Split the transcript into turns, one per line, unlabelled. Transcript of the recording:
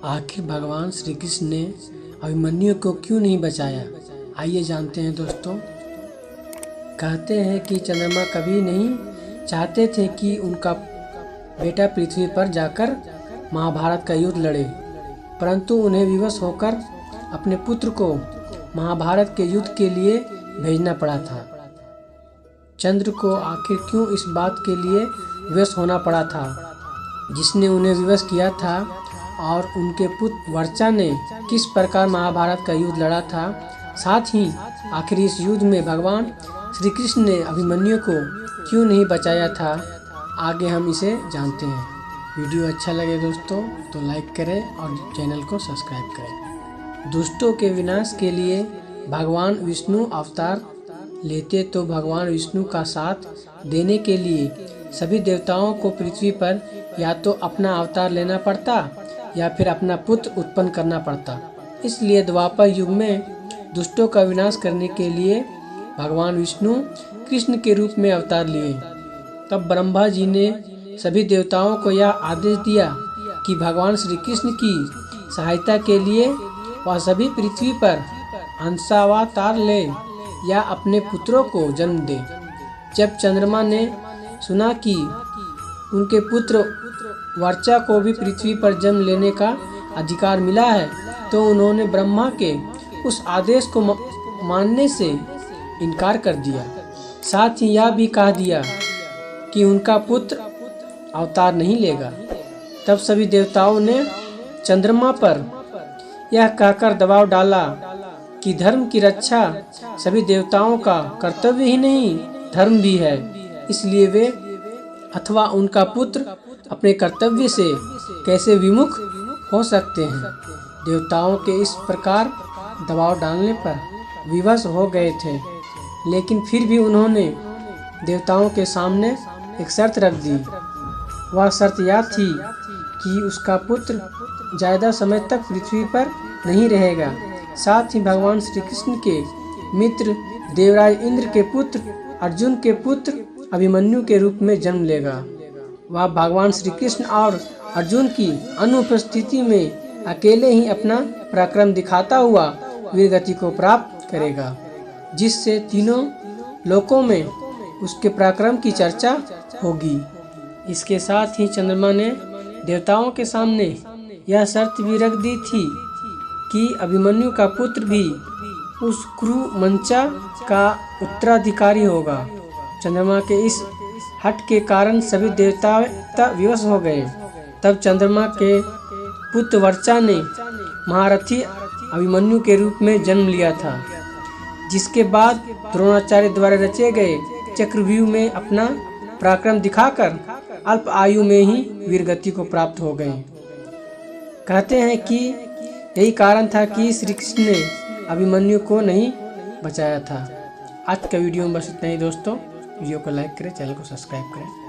आखिर भगवान श्री कृष्ण ने अभिमन्यु को क्यों नहीं बचाया, आइए जानते हैं दोस्तों। कहते हैं कि चंद्रमा कभी नहीं चाहते थे कि उनका बेटा पृथ्वी पर जाकर महाभारत का युद्ध लड़े, परंतु उन्हें विवश होकर अपने पुत्र को महाभारत के युद्ध के लिए भेजना पड़ा था। चंद्र को आखिर क्यों इस बात के लिए विवश होना पड़ा था जिसने उन्हें विवश किया था, और उनके पुत्र वर्चा ने किस प्रकार महाभारत का युद्ध लड़ा था। साथ ही आखिर इस युद्ध में भगवान श्री कृष्ण ने अभिमन्यु को क्यों नहीं बचाया था, आगे हम इसे जानते हैं। वीडियो अच्छा लगे दोस्तों तो लाइक करें और चैनल को सब्सक्राइब करें। दुष्टों के विनाश के लिए भगवान विष्णु अवतार लेते तो भगवान विष्णु का साथ देने के लिए सभी देवताओं को पृथ्वी पर या तो अपना अवतार लेना पड़ता या फिर अपना पुत्र उत्पन्न करना पड़ता। इसलिए द्वापर युग में दुष्टों का विनाश करने के लिए भगवान विष्णु कृष्ण के रूप में अवतार लिए। तब ब्रह्मा जी ने सभी देवताओं को यह आदेश दिया कि भगवान श्री कृष्ण की सहायता के लिए वह सभी पृथ्वी पर अंशावतार ले या अपने पुत्रों को जन्म दे। जब चंद्रमा ने सुना कि उनके पुत्र वर्चा को भी पृथ्वी पर जन्म लेने का अधिकार मिला है, तो उन्होंने ब्रह्मा के उस आदेश को मानने से इनकार कर दिया। साथ ही यह भी कह दिया कि उनका पुत्र अवतार नहीं लेगा। तब सभी देवताओं ने चंद्रमा पर यह कहकर दबाव डाला कि धर्म की रक्षा सभी देवताओं का कर्तव्य ही नहीं, धर्म भी है। इसलिए वे अथवा उनका पुत्र अपने कर्तव्य से कैसे विमुख हो सकते हैं। देवताओं के इस प्रकार दबाव डालने पर विवश हो गए थे, लेकिन फिर भी उन्होंने देवताओं के सामने एक शर्त रख दी। वह शर्त यह थी कि उसका पुत्र ज़्यादा समय तक पृथ्वी पर नहीं रहेगा। साथ ही भगवान श्री कृष्ण के मित्र देवराज इंद्र के पुत्र अर्जुन के पुत्र अभिमन्यु के रूप में जन्म लेगा। वह भगवान श्री कृष्ण और अर्जुन की अनुपस्थिति में अकेले ही अपना पराक्रम दिखाता हुआ वीरगति को प्राप्त करेगा, जिससे तीनों लोकों में उसके पराक्रम की चर्चा होगी। इसके साथ ही चंद्रमा ने देवताओं के सामने यह शर्त भी रख दी थी कि अभिमन्यु का पुत्र भी उस कुरु मंचा का उत्तराधिकारी होगा। चंद्रमा के इस हट के कारण सभी देवता विवश हो गए। तब चंद्रमा के पुत्र वर्चा ने महारथी अभिमन्यु के रूप में जन्म लिया था, जिसके बाद द्रोणाचार्य द्वारा रचे गए चक्रव्यूह में अपना पराक्रम दिखाकर अल्प आयु में ही वीरगति को प्राप्त हो गए। कहते हैं कि यही कारण था कि श्री कृष्ण ने अभिमन्यु को नहीं बचाया था। आज का वीडियो में बस इतना ही दोस्तों। वीडियो को लाइक करें, चैनल को सब्सक्राइब करें।